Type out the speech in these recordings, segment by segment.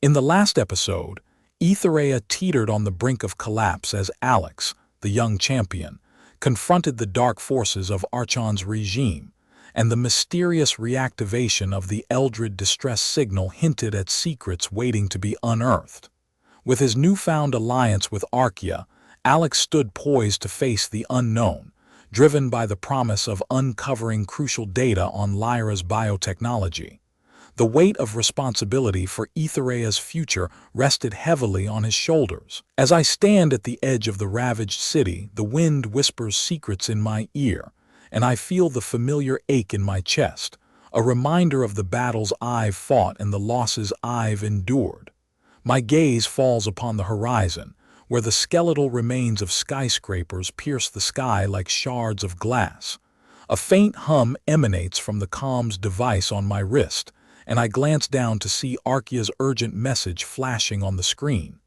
In the last episode, Aethereia teetered on the brink of collapse as Alex, the young champion, confronted the dark forces of Archon's regime, and the mysterious reactivation of the Eldrid distress signal hinted at secrets waiting to be unearthed. With his newfound alliance with Archaea, Alex stood poised to face the unknown, driven by the promise of uncovering crucial data on Lyra's biotechnology. The weight of responsibility for Aethereia's future rested heavily on his shoulders. As I stand at the edge of the ravaged city, the wind whispers secrets in my ear, and I feel the familiar ache in my chest, a reminder of the battles I've fought and the losses I've endured. My gaze falls upon the horizon, where the skeletal remains of skyscrapers pierce the sky like shards of glass. A faint hum emanates from the comms device on my wrist, and I glance down to see Archaea's urgent message flashing on the screen.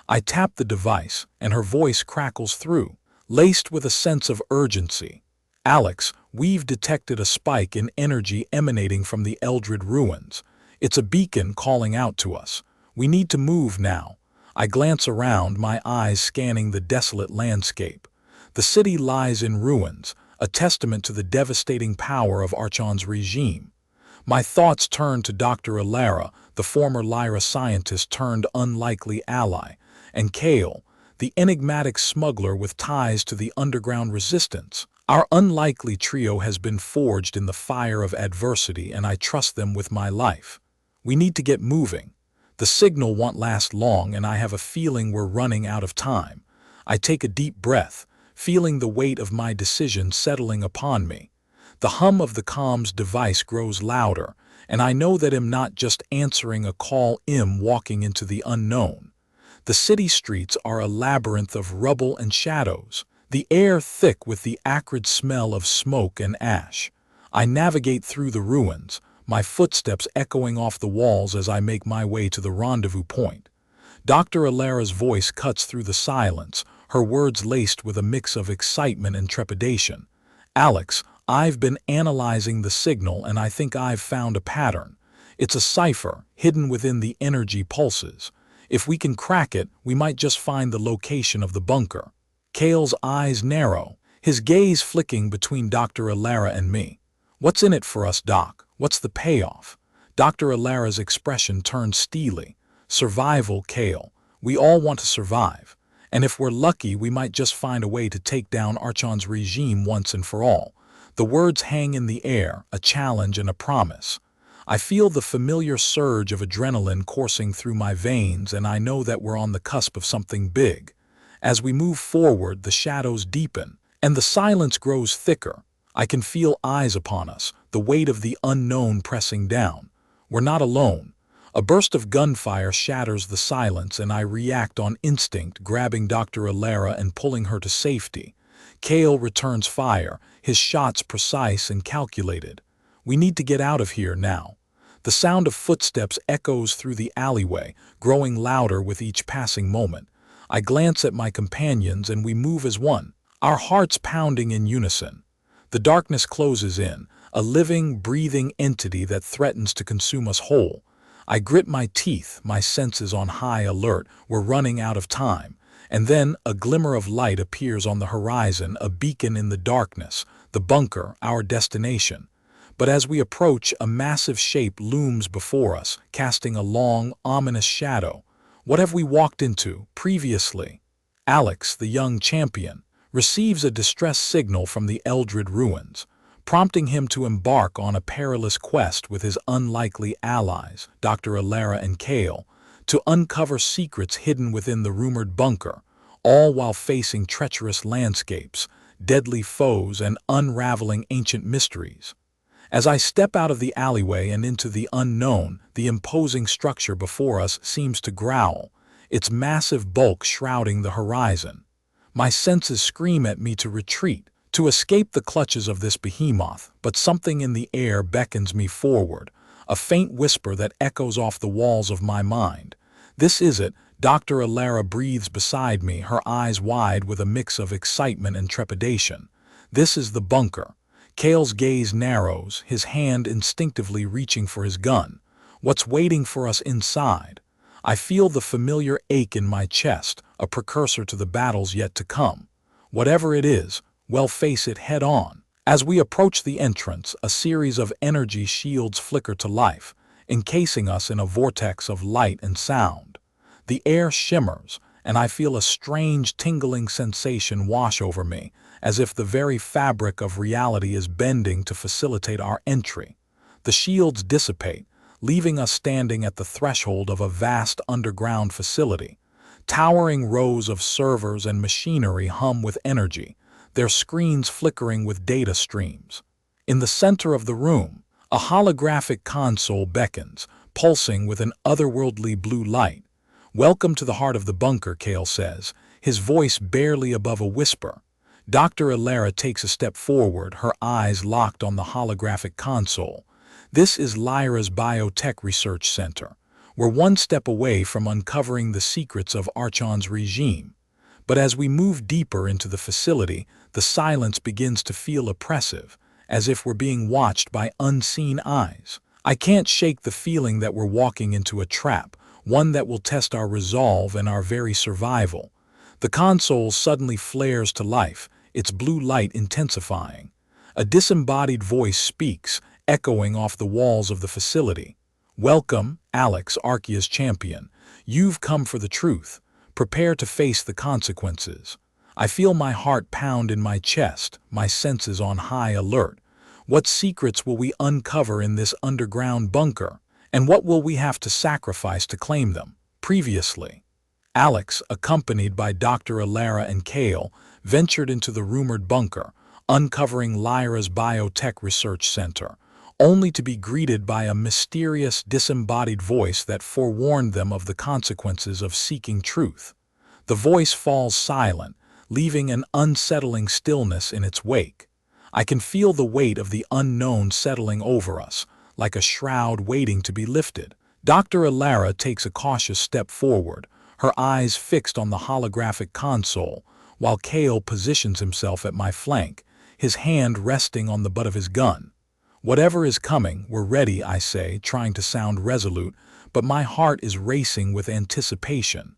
I tap the device, and her voice crackles through, laced with a sense of urgency. "Alex, we've detected a spike in energy emanating from the Eldrid ruins. It's a beacon calling out to us. We need to move now." I glance around, my eyes scanning the desolate landscape. The city lies in ruins, a testament to the devastating power of Archon's regime. My thoughts turn to Dr. Elara, the former Lyra scientist turned unlikely ally, and Kael, the enigmatic smuggler with ties to the underground resistance. Our unlikely trio has been forged in the fire of adversity, and I trust them with my life. We need to get moving. The signal won't last long, and I have a feeling we're running out of time. I take a deep breath, feeling the weight of my decision settling upon me. The hum of the comms device grows louder, and I know that I'm not just answering a call, I'm walking into the unknown. The city streets are a labyrinth of rubble and shadows, the air thick with the acrid smell of smoke and ash. I navigate through the ruins, my footsteps echoing off the walls as I make my way to the rendezvous point. Dr. Elara's voice cuts through the silence, her words laced with a mix of excitement and trepidation. "Alex, I've been analyzing the signal, and I think I've found a pattern. It's a cipher, hidden within the energy pulses. If we can crack it, we might just find the location of the bunker." Kael's eyes narrow, his gaze flicking between Dr. Elara and me. "What's in it for us, Doc? What's the payoff?" Dr. Elara's expression turned steely. "Survival, Kael. We all want to survive. And if we're lucky, we might just find a way to take down Archon's regime once and for all." The words hang in the air, a challenge and a promise. I feel the familiar surge of adrenaline coursing through my veins, and I know that we're on the cusp of something big. As we move forward, the shadows deepen, and the silence grows thicker. I can feel eyes upon us, the weight of the unknown pressing down. We're not alone. A burst of gunfire shatters the silence, and I react on instinct, grabbing Dr. Elara and pulling her to safety. Kael returns fire, his shots precise and calculated. We need to get out of here now. The sound of footsteps echoes through the alleyway, growing louder with each passing moment. I glance at my companions, and we move as one, our hearts pounding in unison. The darkness closes in, a living, breathing entity that threatens to consume us whole. I grit my teeth, my senses on high alert. We're running out of time. And then a glimmer of light appears on the horizon, a beacon in the darkness, the bunker, our destination. But as we approach, a massive shape looms before us, casting a long, ominous shadow. What have we walked into previously? Alex, the young champion, receives a distress signal from the Eldrid ruins, prompting him to embark on a perilous quest with his unlikely allies, Dr. Elara and Kael, to uncover secrets hidden within the rumored bunker, all while facing treacherous landscapes, deadly foes, and unraveling ancient mysteries. As I step out of the alleyway and into the unknown, the imposing structure before us seems to growl, its massive bulk shrouding the horizon. My senses scream at me to retreat, to escape the clutches of this behemoth, but something in the air beckons me forward, a faint whisper that echoes off the walls of my mind. "This is it." Dr. Elara breathes beside me, her eyes wide with a mix of excitement and trepidation. "This is the bunker." Kael's gaze narrows, his hand instinctively reaching for his gun. "What's waiting for us inside?" I feel the familiar ache in my chest, a precursor to the battles yet to come. Whatever it is, well, face it head on. As we approach the entrance, a series of energy shields flicker to life, encasing us in a vortex of light and sound. The air shimmers, and I feel a strange tingling sensation wash over me, as if the very fabric of reality is bending to facilitate our entry. The shields dissipate, leaving us standing at the threshold of a vast underground facility. Towering rows of servers and machinery hum with energy, their screens flickering with data streams. In the center of the room, a holographic console beckons, pulsing with an otherworldly blue light. "Welcome to the heart of the bunker," Kael says, his voice barely above a whisper. Dr. Elara takes a step forward, her eyes locked on the holographic console. This is Lyra's Biotech Research Center. We're one step away from uncovering the secrets of Archon's regime. But as we move deeper into the facility, the silence begins to feel oppressive, as if we're being watched by unseen eyes. I can't shake the feeling that we're walking into a trap, one that will test our resolve and our very survival. The console suddenly flares to life, its blue light intensifying. A disembodied voice speaks, echoing off the walls of the facility. "Welcome, Alex, Archea's champion. You've come for the truth. Prepare to face the consequences." I feel my heart pound in my chest, my senses on high alert. What secrets will we uncover in this underground bunker? And what will we have to sacrifice to claim them? Previously, Alex, accompanied by Dr. Elara and Kael, ventured into the rumored bunker, uncovering Lyra's Biotech Research Center, only to be greeted by a mysterious, disembodied voice that forewarned them of the consequences of seeking truth. The voice falls silent, leaving an unsettling stillness in its wake. I can feel the weight of the unknown settling over us, like a shroud waiting to be lifted. Dr. Elara takes a cautious step forward, her eyes fixed on the holographic console, while Kael positions himself at my flank, his hand resting on the butt of his gun. "Whatever is coming, we're ready," I say, trying to sound resolute, but my heart is racing with anticipation.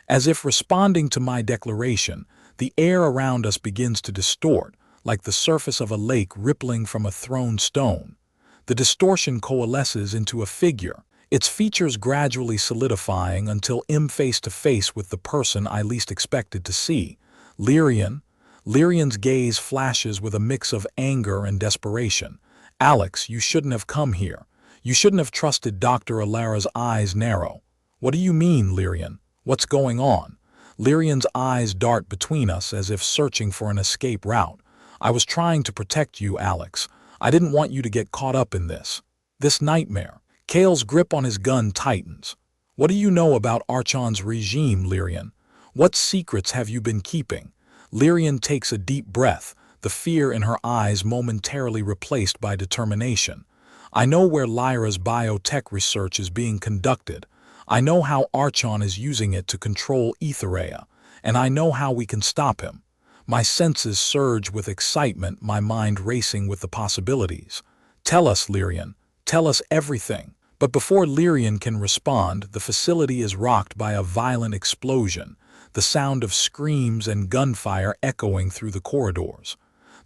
As if responding to my declaration, the air around us begins to distort, like the surface of a lake rippling from a thrown stone. The distortion coalesces into a figure, its features gradually solidifying until I'm face to face with the person I least expected to see. Lyrian's gaze flashes with a mix of anger and desperation. "Alex, you shouldn't have come here. You shouldn't have trusted." Dr. Elara's eyes narrow. "What do you mean, Lyrian? What's going on?" Lyrian's eyes dart between us as if searching for an escape route. "I was trying to protect you, Alex. I didn't want you to get caught up in this nightmare." Kael's grip on his gun tightens. "What do you know about Archon's regime, Lyrian? What secrets have you been keeping?" Lyrian takes a deep breath, the fear in her eyes momentarily replaced by determination. "I know where Lyra's biotech research is being conducted. I know how Archon is using it to control Aethereia, and I know how we can stop him." My senses surge with excitement, my mind racing with the possibilities. "Tell us, Lyrian. Tell us everything." But before Lyrian can respond, the facility is rocked by a violent explosion, the sound of screams and gunfire echoing through the corridors.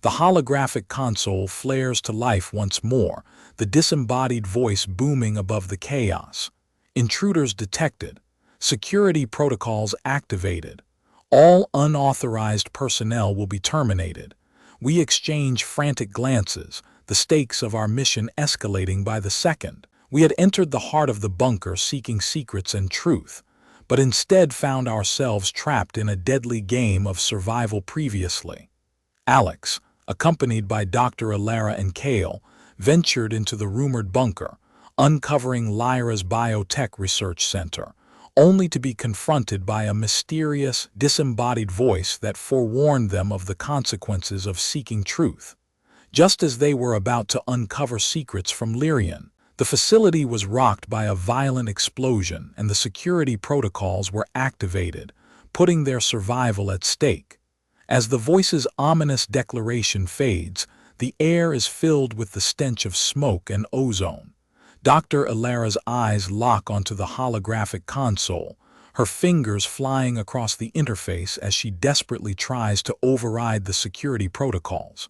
The holographic console flares to life once more, the disembodied voice booming above the chaos. "Intruders detected. Security protocols activated. All unauthorized personnel will be terminated." We exchange frantic glances, the stakes of our mission escalating by the second. We had entered the heart of the bunker seeking secrets and truth, but instead found ourselves trapped in a deadly game of survival. Previously, Alex, accompanied by Dr. Elara and Kael, ventured into the rumored bunker, uncovering Lyra's Biotech Research Center, only to be confronted by a mysterious, disembodied voice that forewarned them of the consequences of seeking truth. Just as they were about to uncover secrets from Lyrian, the facility was rocked by a violent explosion and the security protocols were activated, putting their survival at stake. As the voice's ominous declaration fades, the air is filled with the stench of smoke and ozone. Dr. Elara's eyes lock onto the holographic console, her fingers flying across the interface as she desperately tries to override the security protocols.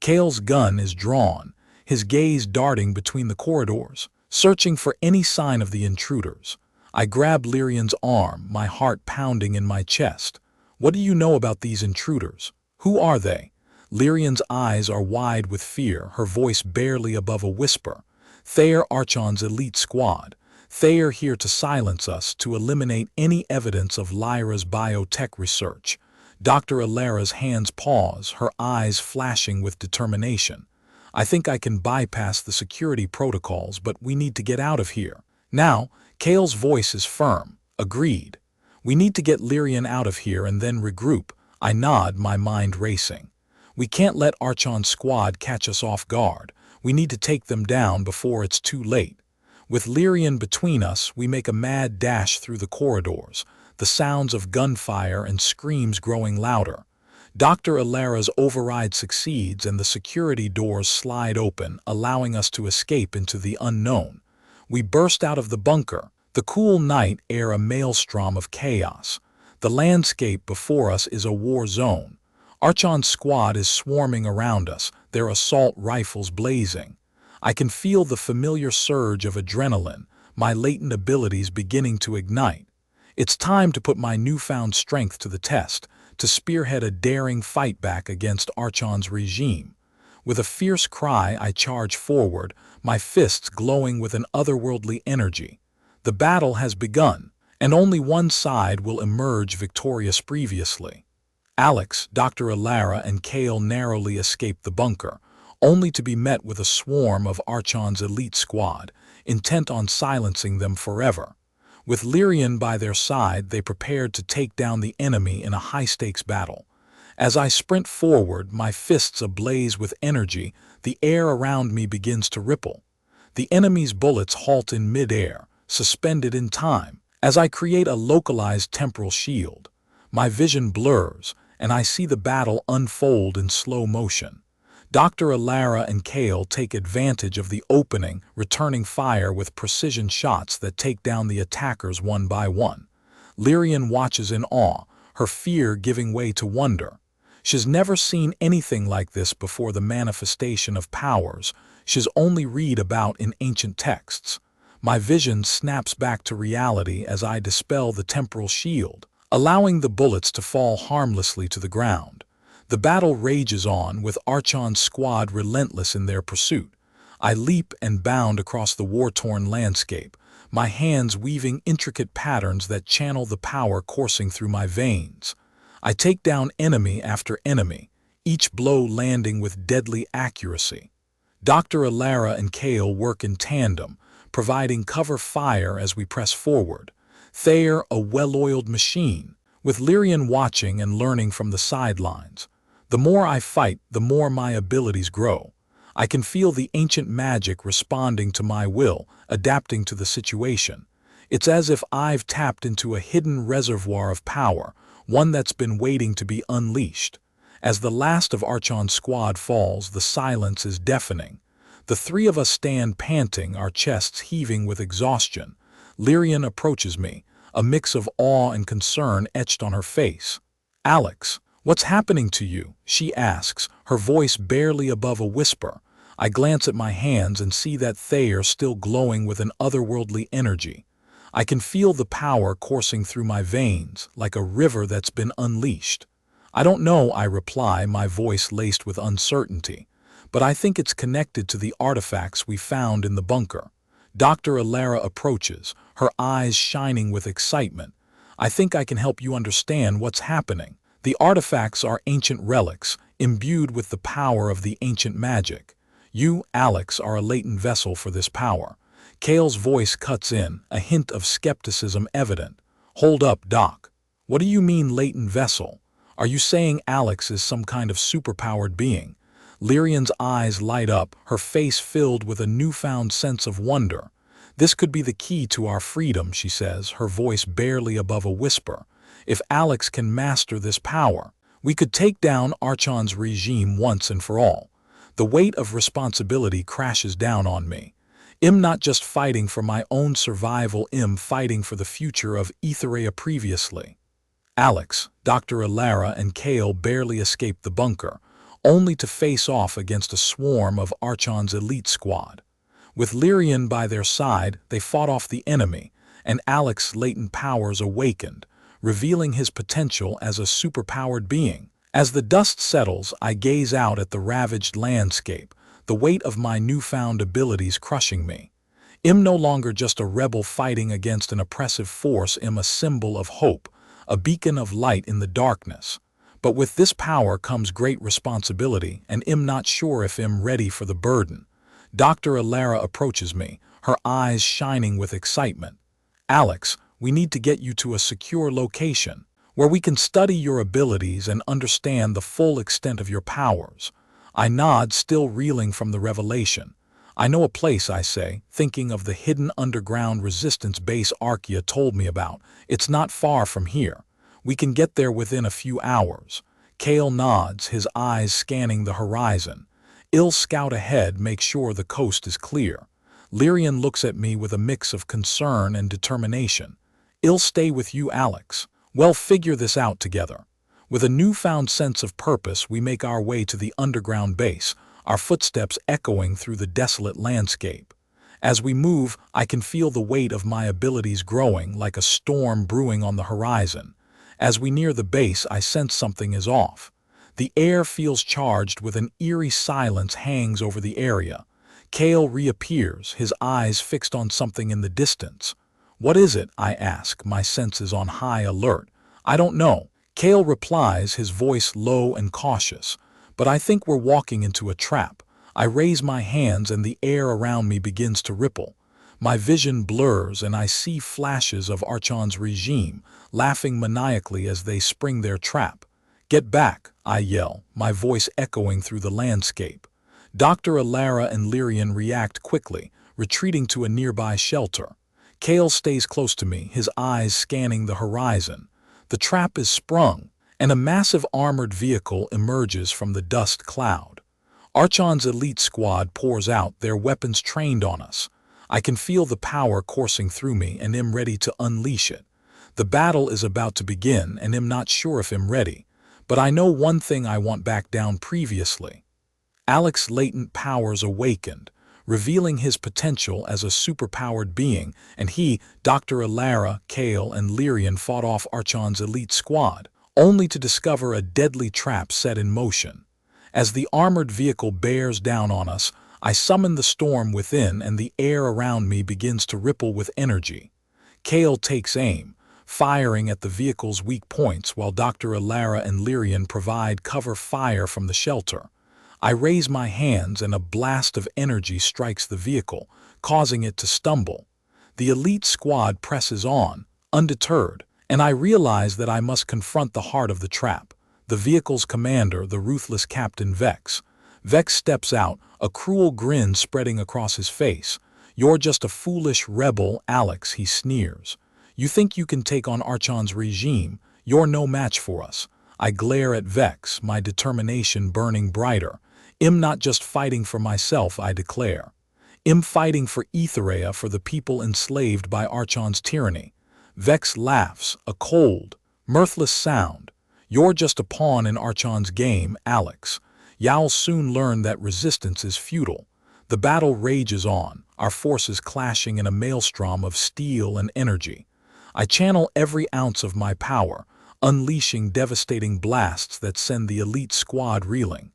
Kael's gun is drawn, his gaze darting between the corridors, searching for any sign of the intruders. I grab Lyrian's arm, my heart pounding in my chest. What do you know about these intruders? Who are they? Lyrian's eyes are wide with fear, her voice barely above a whisper. They are Archon's elite squad. They are here to silence us, to eliminate any evidence of Lyra's biotech research. Dr. Elara's hands pause, her eyes flashing with determination. I think I can bypass the security protocols, but we need to get out of here. Now, Kael's voice is firm. Agreed. We need to get Lyrian out of here and then regroup. I nod, my mind racing. We can't let Archon's squad catch us off guard. We need to take them down before it's too late. With Lyrian between us, we make a mad dash through the corridors, the sounds of gunfire and screams growing louder. Dr. Elara's override succeeds and the security doors slide open, allowing us to escape into the unknown. We burst out of the bunker, the cool night air a maelstrom of chaos. The landscape before us is a war zone. Archon's squad is swarming around us, their assault rifles blazing. I can feel the familiar surge of adrenaline, my latent abilities beginning to ignite. It's time to put my newfound strength to the test, to spearhead a daring fight back against Archon's regime. With a fierce cry, I charge forward, my fists glowing with an otherworldly energy. The battle has begun, and only one side will emerge victorious previously. Alex, Dr. Elara, and Kael narrowly escape the bunker, only to be met with a swarm of Archon's elite squad, intent on silencing them forever. With Lyrian by their side, they prepared to take down the enemy in a high-stakes battle. As I sprint forward, my fists ablaze with energy, the air around me begins to ripple. The enemy's bullets halt in mid-air, suspended in time, as I create a localized temporal shield. My vision blurs, and I see the battle unfold in slow motion. Dr. Elara and Kael take advantage of the opening, returning fire with precision shots that take down the attackers one by one. Lyrian watches in awe, her fear giving way to wonder. She's never seen anything like this before, the manifestation of powers she's only read about in ancient texts. My vision snaps back to reality as I dispel the temporal shield, allowing the bullets to fall harmlessly to the ground. The battle rages on, with Archon's squad relentless in their pursuit. I leap and bound across the war-torn landscape, my hands weaving intricate patterns that channel the power coursing through my veins. I take down enemy after enemy, each blow landing with deadly accuracy. Dr. Elara and Kael work in tandem, providing cover fire as we press forward. They're a well-oiled machine, with Lyrian watching and learning from the sidelines. The more I fight, the more my abilities grow. I can feel the ancient magic responding to my will, adapting to the situation. It's as if I've tapped into a hidden reservoir of power, one that's been waiting to be unleashed. As the last of Archon's squad falls, the silence is deafening. The three of us stand panting, our chests heaving with exhaustion. Lyrian approaches me, a mix of awe and concern etched on her face. "Alex, what's happening to you?" she asks, her voice barely above a whisper. I glance at my hands and see that they are still glowing with an otherworldly energy. I can feel the power coursing through my veins, like a river that's been unleashed. "I don't know," I reply, my voice laced with uncertainty, "but I think it's connected to the artifacts we found in the bunker." Dr. Elara approaches, her eyes shining with excitement. "I think I can help you understand what's happening. The artifacts are ancient relics, imbued with the power of the ancient magic. You, Alex, are a latent vessel for this power." Kael's voice cuts in, a hint of skepticism evident. "Hold up, Doc. What do you mean latent vessel? Are you saying Alex is some kind of superpowered being?" Lyrian's eyes light up, her face filled with a newfound sense of wonder. "This could be the key to our freedom," she says, her voice barely above a whisper. "If Alex can master this power, we could take down Archon's regime once and for all." The weight of responsibility crashes down on me. I'm not just fighting for my own survival, I'm fighting for the future of Aethereia previously. Alex, Dr. Elara and Kael barely escaped the bunker, only to face off against a swarm of Archon's elite squad. With Lyra by their side, they fought off the enemy, and Alex's latent powers awakened, revealing his potential as a superpowered being. As the dust settles, I gaze out at the ravaged landscape, the weight of my newfound abilities crushing me. I'm no longer just a rebel fighting against an oppressive force, I'm a symbol of hope, a beacon of light in the darkness. But with this power comes great responsibility, and I'm not sure if I'm ready for the burden. Dr. Elara approaches me, her eyes shining with excitement. Alex, we need to get you to a secure location, where we can study your abilities and understand the full extent of your powers. I nod, still reeling from the revelation. I know a place, I say, thinking of the hidden underground resistance base Archaea told me about. It's not far from here. We can get there within a few hours. Kael nods, his eyes scanning the horizon. I'll scout ahead, make sure the coast is clear. Lyra looks at me with a mix of concern and determination. I'll stay with you, Alex. We'll figure this out together. With a newfound sense of purpose, we make our way to the underground base, our footsteps echoing through the desolate landscape. As we move, I can feel the weight of my abilities growing, like a storm brewing on the horizon. As we near the base, I sense something is off. The air feels charged, with an eerie silence hangs over the area. Kael reappears, his eyes fixed on something in the distance. What is it? I ask, my senses on high alert. I don't know. Kael replies, his voice low and cautious. But I think we're walking into a trap. I raise my hands and the air around me begins to ripple. My vision blurs and I see flashes of Archon's regime, laughing maniacally as they spring their trap. Get back, I yell, my voice echoing through the landscape. Dr. Elara and Lyra react quickly, retreating to a nearby shelter. Kael stays close to me, his eyes scanning the horizon. The trap is sprung, and a massive armored vehicle emerges from the dust cloud. Archon's elite squad pours out, their weapons trained on us. I can feel the power coursing through me and am ready to unleash it. The battle is about to begin and am not sure if I'm ready. But I know one thing: I want back down previously. Alex's latent powers awakened, revealing his potential as a superpowered being, and he, Dr. Elara, Kael, and Lyra fought off Archon's elite squad, only to discover a deadly trap set in motion. As the armored vehicle bears down on us, I summon the storm within and the air around me begins to ripple with energy. Kael takes aim, firing at the vehicle's weak points while Dr. Elara and Lyra provide cover fire from the shelter. I raise my hands and a blast of energy strikes the vehicle, causing it to stumble. The elite squad presses on, undeterred, and I realize that I must confront the heart of the trap, the vehicle's commander, the ruthless Captain Vex. Vex steps out, a cruel grin spreading across his face. You're just a foolish rebel, Alex, he sneers. You think you can take on Archon's regime? You're no match for us. I glare at Vex, my determination burning brighter. I'm not just fighting for myself, I declare. I'm fighting for Aethereia, for the people enslaved by Archon's tyranny. Vex laughs, a cold, mirthless sound. You're just a pawn in Archon's game, Alex. You'll soon learn that resistance is futile. The battle rages on, our forces clashing in a maelstrom of steel and energy. I channel every ounce of my power, unleashing devastating blasts that send the elite squad reeling.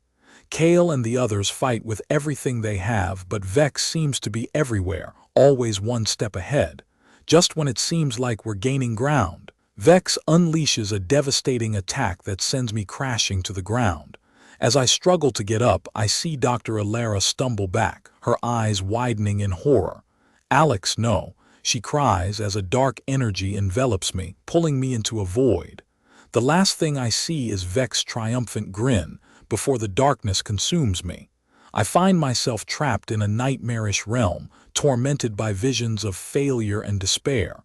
Kael and the others fight with everything they have, but Vex seems to be everywhere, always one step ahead. Just when it seems like we're gaining ground, Vex unleashes a devastating attack that sends me crashing to the ground. As I struggle to get up, I see Dr. Elara stumble back, her eyes widening in horror. Alex, no, she cries as a dark energy envelops me, pulling me into a void. The last thing I see is Vex's triumphant grin before the darkness consumes me. I find myself trapped in a nightmarish realm, tormented by visions of failure and despair.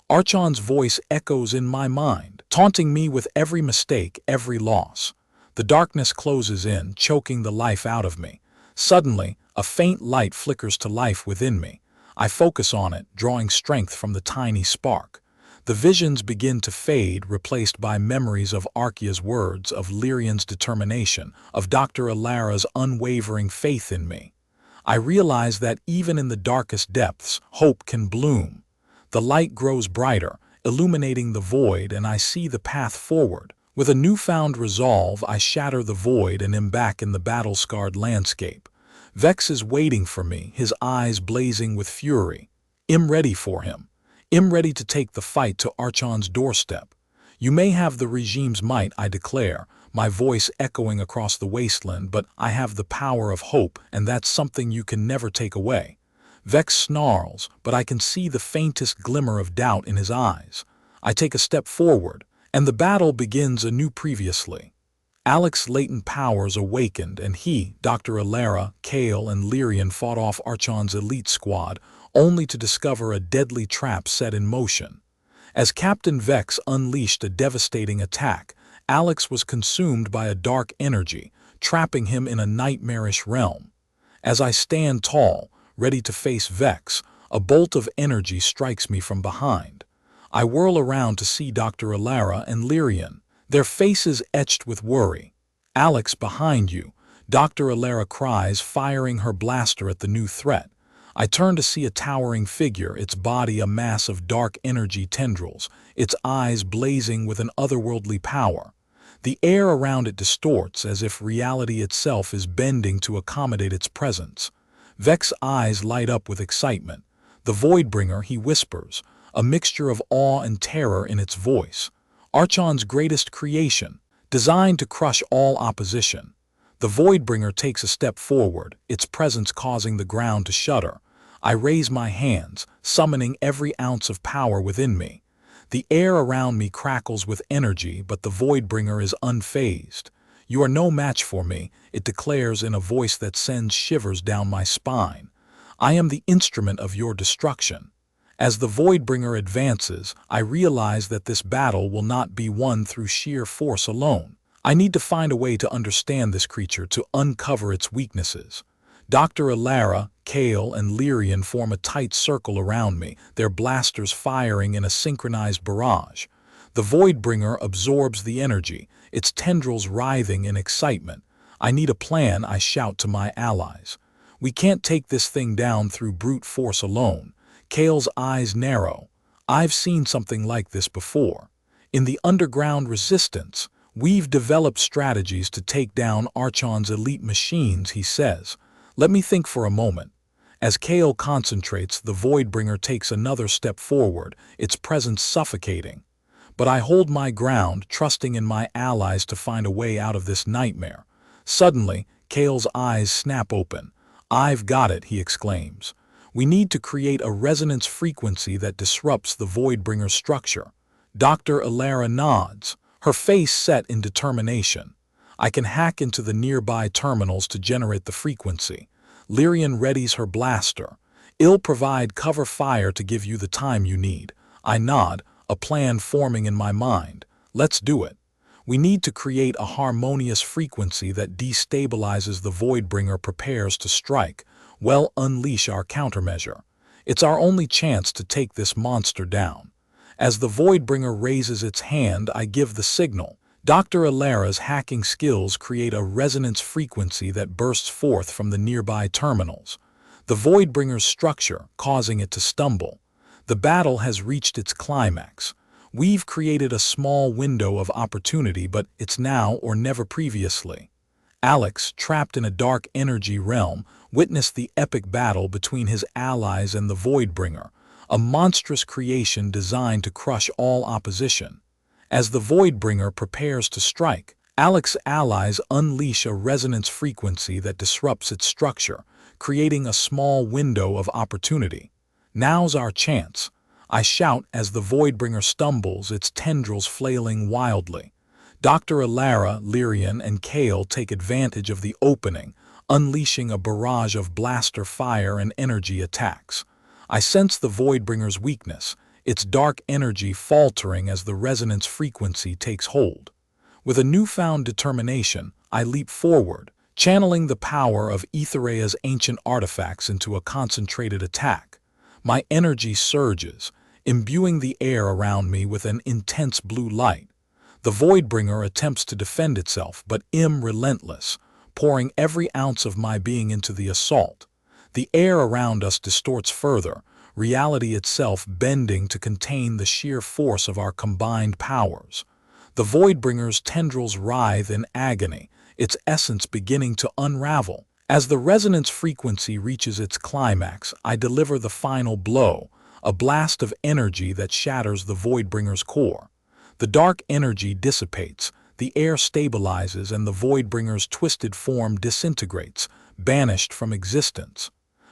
Archon's voice echoes in my mind, taunting me with every mistake, every loss. The darkness closes in, choking the life out of me. Suddenly, a faint light flickers to life within me. I focus on it, drawing strength from the tiny spark. The visions begin to fade, replaced by memories of Archea's words, of Lyrian's determination, of Dr. Elara's unwavering faith in me. I realize that even in the darkest depths, hope can bloom. The light grows brighter, illuminating the void, and I see the path forward. With a newfound resolve, I shatter the void and am back in the battle-scarred landscape. Vex is waiting for me, his eyes blazing with fury. I'm ready for him. I'm ready to take the fight to Archon's doorstep. You may have the regime's might, I declare, my voice echoing across the wasteland, but I have the power of hope, and that's something you can never take away. Vex snarls, but I can see the faintest glimmer of doubt in his eyes. I take a step forward, and the battle begins anew previously. Alex's latent powers awakened, and he, Dr. Elara, Kael, and Lyrian fought off Archon's elite squad, only to discover a deadly trap set in motion. As Captain Vex unleashed a devastating attack, Alex was consumed by a dark energy, trapping him in a nightmarish realm. As I stand tall, ready to face Vex, a bolt of energy strikes me from behind. I whirl around to see Dr. Elara and Lyrian, their faces etched with worry. "Alex, behind you," Dr. Elara cries, firing her blaster at the new threat. I turn to see a towering figure, its body a mass of dark energy tendrils, its eyes blazing with an otherworldly power. The air around it distorts, as if reality itself is bending to accommodate its presence. Vex's eyes light up with excitement. "The Voidbringer," he whispers, a mixture of awe and terror in its voice. "Archon's greatest creation, designed to crush all opposition." The Voidbringer takes a step forward, its presence causing the ground to shudder. I raise my hands, summoning every ounce of power within me. The air around me crackles with energy, but the Voidbringer is unfazed. "You are no match for me," it declares in a voice that sends shivers down my spine. "I am the instrument of your destruction." As the Voidbringer advances, I realize that this battle will not be won through sheer force alone. I need to find a way to understand this creature, to uncover its weaknesses. Dr. Elara, Kael, and Lyrian form a tight circle around me, their blasters firing in a synchronized barrage. The Voidbringer absorbs the energy, its tendrils writhing in excitement. "I need a plan," I shout to my allies. "We can't take this thing down through brute force alone." Kael's eyes narrow. "I've seen something like this before. In the underground resistance, we've developed strategies to take down Archon's elite machines," he says. "Let me think for a moment." As Kael concentrates, the Voidbringer takes another step forward, its presence suffocating. But I hold my ground, trusting in my allies to find a way out of this nightmare. Suddenly, Kael's eyes snap open. "I've got it," he exclaims. "We need to create a resonance frequency that disrupts the Voidbringer's structure." Dr. Elara nods, her face set in determination. "I can hack into the nearby terminals to generate the frequency." Lyrian readies her blaster. "I'll provide cover fire to give you the time you need." I nod, a plan forming in my mind. "Let's do it." We need to create a harmonious frequency that destabilizes the Voidbringer prepares to strike. Well, unleash our countermeasure. It's our only chance to take this monster down. As the Voidbringer raises its hand, I give the signal. Dr. Elara's hacking skills create a resonance frequency that bursts forth from the nearby terminals. The Voidbringer's structure, causing it to stumble. The battle has reached its climax. We've created a small window of opportunity, but it's now or never previously. Alex, trapped in a dark energy realm, witnessed the epic battle between his allies and the Voidbringer, a monstrous creation designed to crush all opposition. As the Voidbringer prepares to strike, Alex's allies unleash a resonance frequency that disrupts its structure, creating a small window of opportunity. "Now's our chance," I shout as the Voidbringer stumbles, its tendrils flailing wildly. Dr. Elara, Lyrian, and Kael take advantage of the opening, unleashing a barrage of blaster fire and energy attacks. I sense the Voidbringer's weakness, its dark energy faltering as the resonance frequency takes hold. With a newfound determination, I leap forward, channeling the power of Aethereia's ancient artifacts into a concentrated attack. My energy surges, imbuing the air around me with an intense blue light. The Voidbringer attempts to defend itself, but relentless, pouring every ounce of my being into the assault. The air around us distorts further, reality itself bending to contain the sheer force of our combined powers. The Voidbringer's tendrils writhe in agony, its essence beginning to unravel. As the resonance frequency reaches its climax, I deliver the final blow, a blast of energy that shatters the Voidbringer's core. The dark energy dissipates, the air stabilizes, and the Voidbringer's twisted form disintegrates, banished from existence.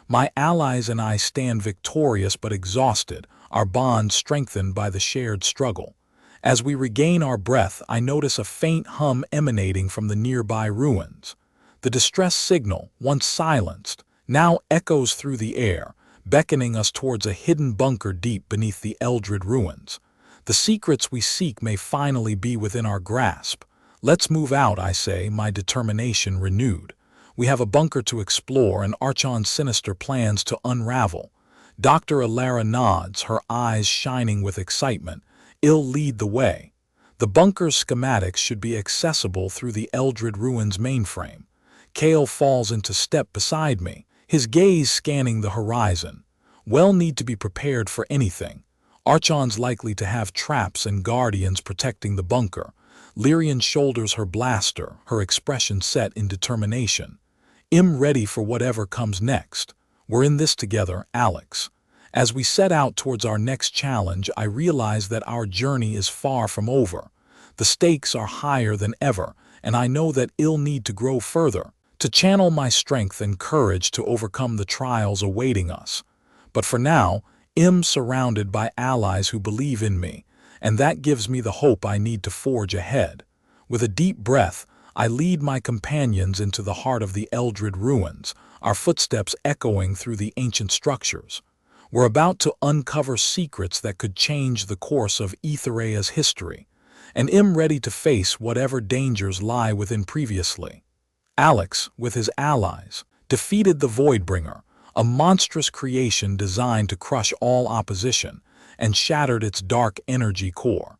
My allies and I stand victorious but exhausted, our bond strengthened by the shared struggle. As we regain our breath, I notice a faint hum emanating from the nearby ruins. The distress signal, once silenced, now echoes through the air, beckoning us towards a hidden bunker deep beneath the Eldrid ruins. The secrets we seek may finally be within our grasp. Let's move out, I say, my determination renewed. We have a bunker to explore and Archon's sinister plans to unravel. Dr. Elara nods, her eyes shining with excitement. I'll lead the way. The bunker's schematics should be accessible through the Eldrid ruins mainframe. Kael falls into step beside me, his gaze scanning the horizon. We'll need to be prepared for anything. Archon's likely to have traps and guardians protecting the bunker. Lyra shoulders her blaster, her expression set in determination. I'm ready for whatever comes next. We're in this together, Alex. As we set out towards our next challenge, I realize that our journey is far from over. The stakes are higher than ever, and I know that I'll need to grow further, to channel my strength and courage to overcome the trials awaiting us. But for now, I'm surrounded by allies who believe in me, and that gives me the hope I need to forge ahead. With a deep breath, I lead my companions into the heart of the Eldrid ruins, our footsteps echoing through the ancient structures. We're about to uncover secrets that could change the course of Aethereia's history, and I'm ready to face whatever dangers lie within previously. Alex, with his allies, defeated the Voidbringer, a monstrous creation designed to crush all opposition, and shattered its dark energy core.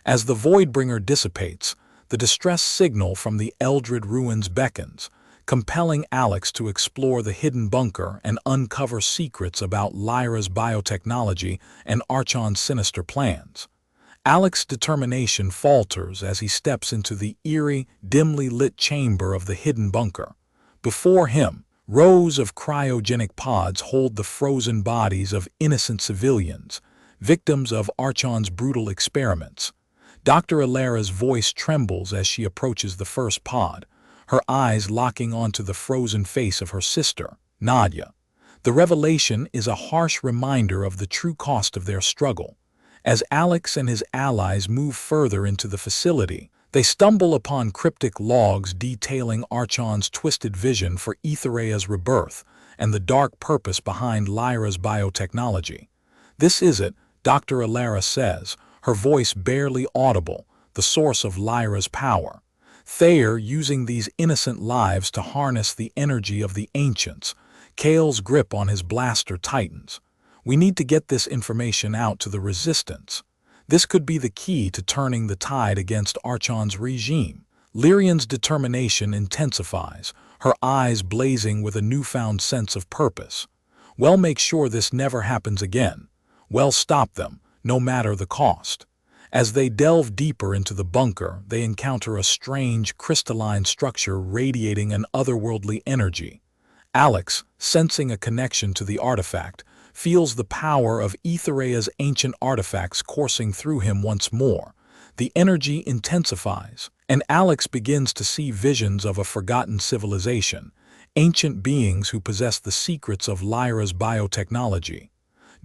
As the Voidbringer dissipates, the distress signal from the Eldrid ruins beckons, compelling Alex to explore the hidden bunker and uncover secrets about Lyra's biotechnology and Archon's sinister plans. Alex's determination falters as he steps into the eerie, dimly lit chamber of the hidden bunker. Before him, rows of cryogenic pods hold the frozen bodies of innocent civilians, victims of Archon's brutal experiments. Dr. Elara's voice trembles as she approaches the first pod, her eyes locking onto the frozen face of her sister, Nadia. The revelation is a harsh reminder of the true cost of their struggle. As Alex and his allies move further into the facility, they stumble upon cryptic logs detailing Archon's twisted vision for Aethereia's rebirth and the dark purpose behind Lyra's biotechnology. "This is it," Dr. Elara says, her voice barely audible, the source of Lyra's power. Thayer using these innocent lives to harness the energy of the ancients. Kael's grip on his blaster tightens. We need to get this information out to the resistance. This could be the key to turning the tide against Archon's regime. Lyrian's determination intensifies, her eyes blazing with a newfound sense of purpose. We'll make sure this never happens again. We'll stop them, no matter the cost. As they delve deeper into the bunker, they encounter a strange, crystalline structure radiating an otherworldly energy. Alex, sensing a connection to the artifact, feels the power of Aethereia's ancient artifacts coursing through him once more. The energy intensifies, and Alex begins to see visions of a forgotten civilization, ancient beings who possess the secrets of Lyra's biotechnology.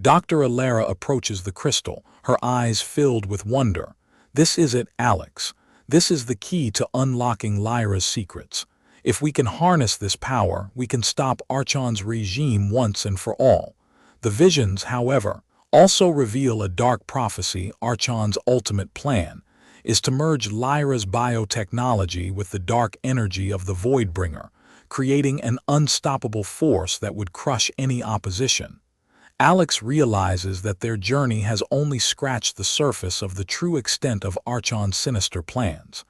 Dr. Elara approaches the crystal, her eyes filled with wonder. "This is it, Alex. This is the key to unlocking Lyra's secrets. If we can harness this power, we can stop Archon's regime once and for all." The visions, however, also reveal a dark prophecy. Archon's ultimate plan is to merge Lyra's biotechnology with the dark energy of the Voidbringer, creating an unstoppable force that would crush any opposition. Alex realizes that their journey has only scratched the surface of the true extent of Archon's sinister plans.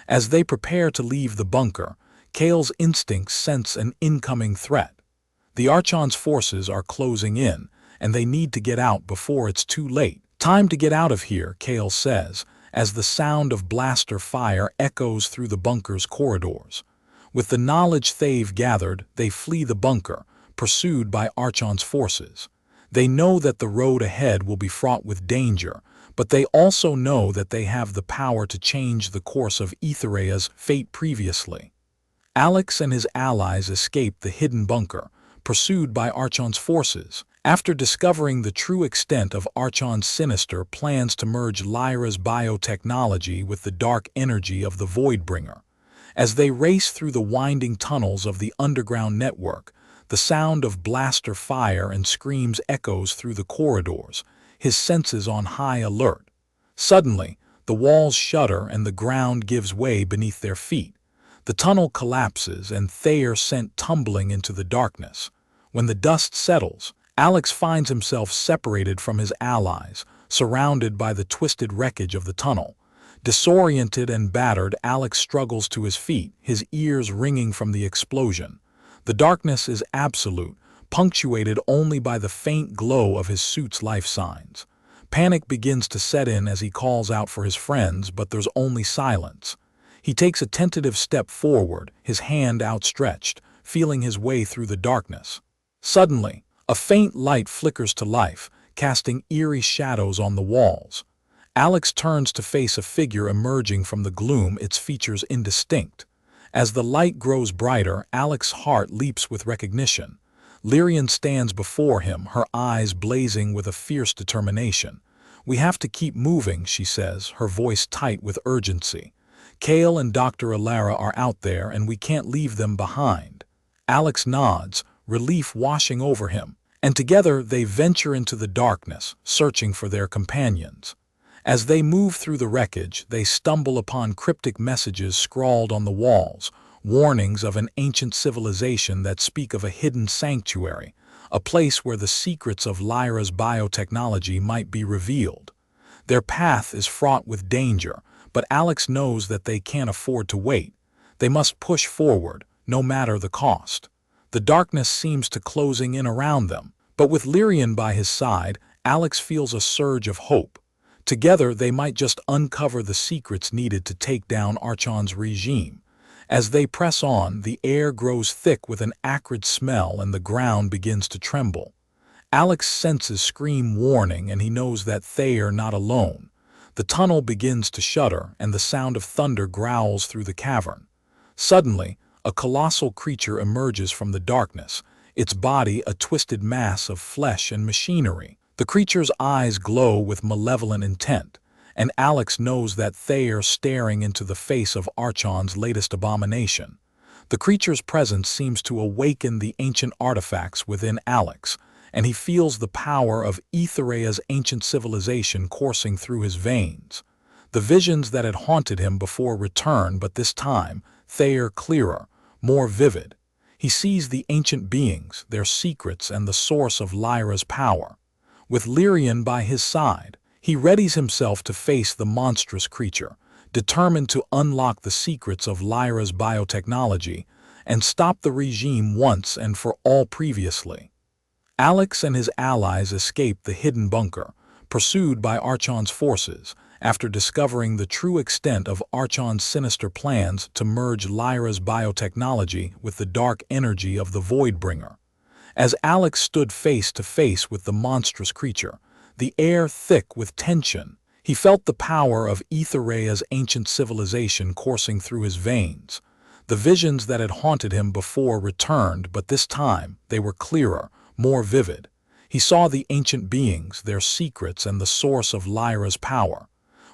As they prepare to leave the bunker, Kael's instincts sense an incoming threat. The Archon's forces are closing in, and they need to get out before it's too late. "Time to get out of here," Kael says, as the sound of blaster fire echoes through the bunker's corridors. With the knowledge they've gathered, they flee the bunker, pursued by Archon's forces. They know that the road ahead will be fraught with danger, but they also know that they have the power to change the course of Aethereia's fate previously. Alex and his allies escape the hidden bunker, pursued by Archon's forces. After discovering the true extent of Archon's sinister plans to merge Lyra's biotechnology with the dark energy of the Voidbringer. As they race through the winding tunnels of the underground network, the sound of blaster fire and screams echoes through the corridors, his senses on high alert. Suddenly, the walls shudder and the ground gives way beneath their feet. The tunnel collapses and they are sent tumbling into the darkness. When the dust settles, Alex finds himself separated from his allies, surrounded by the twisted wreckage of the tunnel. Disoriented and battered, Alex struggles to his feet, his ears ringing from the explosion. The darkness is absolute, punctuated only by the faint glow of his suit's life signs. Panic begins to set in as he calls out for his friends, but there's only silence. He takes a tentative step forward, his hand outstretched, feeling his way through the darkness. Suddenly, a faint light flickers to life, casting eerie shadows on the walls. Alex turns to face a figure emerging from the gloom, its features indistinct. As the light grows brighter, Alex's heart leaps with recognition. Lyra stands before him, her eyes blazing with a fierce determination. "We have to keep moving," she says, her voice tight with urgency. "Kael and Dr. Elara are out there, and we can't leave them behind." Alex nods, relief washing over him, and together they venture into the darkness, searching for their companions. As they move through the wreckage, they stumble upon cryptic messages scrawled on the walls, warnings of an ancient civilization that speak of a hidden sanctuary, a place where the secrets of Lyra's biotechnology might be revealed. Their path is fraught with danger, but Alex knows that they can't afford to wait. They must push forward, no matter the cost. The darkness seems to closing in around them, but with Lyra by his side, Alex feels a surge of hope. Together they might just uncover the secrets needed to take down Archon's regime. As they press on, the air grows thick with an acrid smell and the ground begins to tremble. Alex's senses scream warning, and he knows that they are not alone. The tunnel begins to shudder and the sound of thunder growls through the cavern. Suddenly, a colossal creature emerges from the darkness, its body a twisted mass of flesh and machinery. The creature's eyes glow with malevolent intent, and Alex knows that they are staring into the face of Archon's latest abomination. The creature's presence seems to awaken the ancient artifacts within Alex, and he feels the power of Aethereia's ancient civilization coursing through his veins. The visions that had haunted him before return, but this time they are clearer, more vivid. He sees the ancient beings, their secrets, and the source of Lyra's power. With Lyra by his side, he readies himself to face the monstrous creature, determined to unlock the secrets of Lyra's biotechnology and stop the regime once and for all previously. Alex and his allies escape the hidden bunker, pursued by Archon's forces, after discovering the true extent of Archon's sinister plans to merge Lyra's biotechnology with the dark energy of the Voidbringer. As Alex stood face to face with the monstrous creature, the air thick with tension, he felt the power of Aethereia's ancient civilization coursing through his veins. The visions that had haunted him before returned, but this time they were clearer, more vivid. He saw the ancient beings, their secrets, and the source of Lyra's power.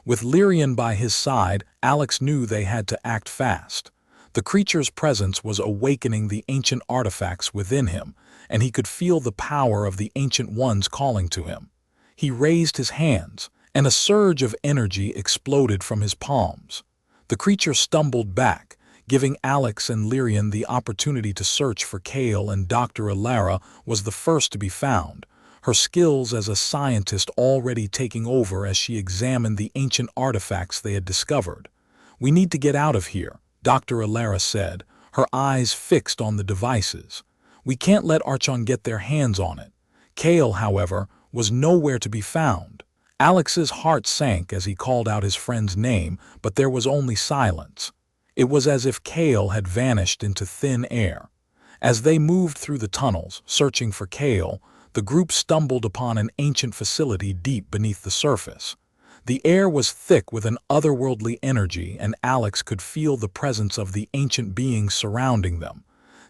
With Lyra by his side, Alex knew they had to act fast. The creature's presence was awakening the ancient artifacts within him, and he could feel the power of the ancient ones calling to him. He raised his hands, and a surge of energy exploded from his palms. The creature stumbled back, giving Alex and Lyra the opportunity to search for Kael, and Dr. Elara was the first to be found. her skills as a scientist already taking over as she examined the ancient artifacts they had discovered. "We need to get out of here," Dr. Elara said, her eyes fixed on the devices. "We can't let Archon get their hands on it." Kael, however, was nowhere to be found. Alex's heart sank as he called out his friend's name, but there was only silence. It was as if Kael had vanished into thin air. As they moved through the tunnels, searching for Kael, the group stumbled upon an ancient facility deep beneath the surface. The air was thick with an otherworldly energy, and Alex could feel the presence of the ancient beings surrounding them.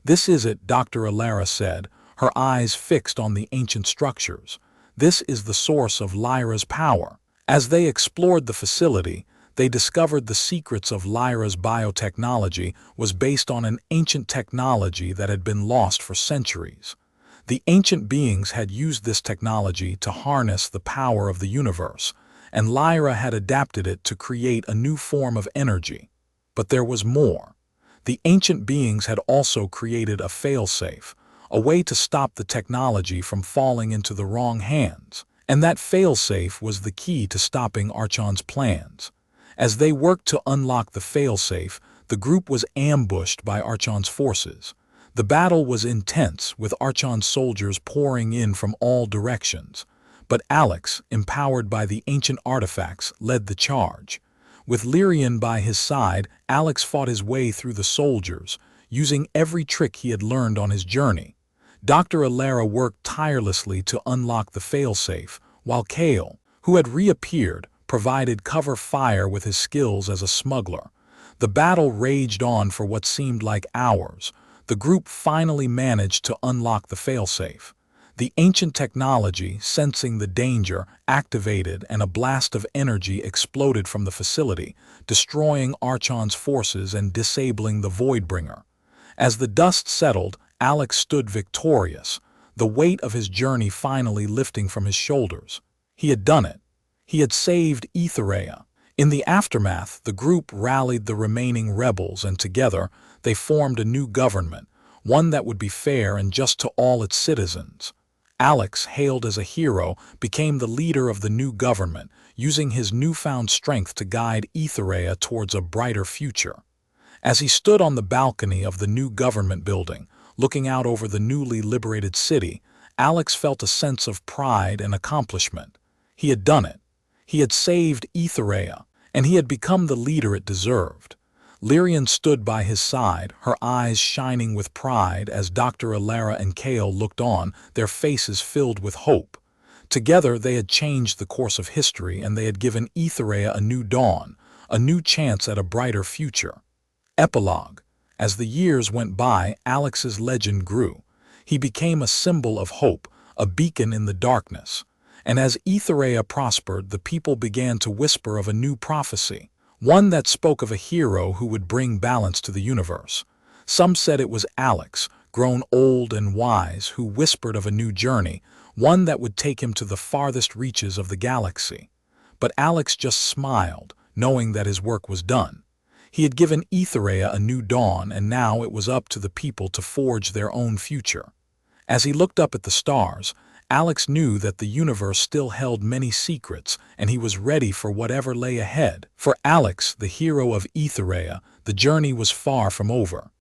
"This is it," Dr. Elara said, her eyes fixed on the ancient structures. "This is the source of Lyra's power." As they explored the facility, they discovered the secrets of Lyra's biotechnology was based on an ancient technology that had been lost for centuries. The ancient beings had used this technology to harness the power of the universe, and Lyra had adapted it to create a new form of energy. But there was more. The ancient beings had also created a failsafe, a way to stop the technology from falling into the wrong hands, and that failsafe was the key to stopping Archon's plans. As they worked to unlock the failsafe, the group was ambushed by Archon's forces. The battle was intense, with Archon's soldiers pouring in from all directions. But Alex, empowered by the ancient artifacts, led the charge. With Lyrian by his side, Alex fought his way through the soldiers, using every trick he had learned on his journey. Dr. Elara worked tirelessly to unlock the failsafe, while Kael, who had reappeared, provided cover fire with his skills as a smuggler. The battle raged on for what seemed like hours. The group finally managed to unlock the failsafe. The ancient technology, sensing the danger, activated, and a blast of energy exploded from the facility, destroying Archon's forces and disabling the Voidbringer. As the dust settled, Alex stood victorious, the weight of his journey finally lifting from his shoulders. He had done it. He had saved Aethereia. In the aftermath, the group rallied the remaining rebels, and together they formed a new government, one that would be fair and just to all its citizens. Alex, hailed as a hero, became the leader of the new government, using his newfound strength to guide Aethereia towards a brighter future. As he stood on the balcony of the new government building, looking out over the newly liberated city, Alex felt a sense of pride and accomplishment. He had done it. He had saved Aethereia, and he had become the leader it deserved. Lyrian stood by his side, her eyes shining with pride as Dr. Elara and Kael looked on, their faces filled with hope. Together they had changed the course of history, and they had given Aethereia a new dawn, a new chance at a brighter future. Epilogue. As the years went by, Alex's legend grew. He became a symbol of hope, a beacon in the darkness. And as Aethereia prospered, the people began to whisper of a new prophecy, one that spoke of a hero who would bring balance to the universe. Some said it was Alex, grown old and wise, who whispered of a new journey, one that would take him to the farthest reaches of the galaxy. But Alex just smiled, knowing that his work was done. He had given Aethereia a new dawn, and now it was up to the people to forge their own future. As he looked up at the stars, Alex knew that the universe still held many secrets, and he was ready for whatever lay ahead. For Alex, the hero of Aethereia, the journey was far from over.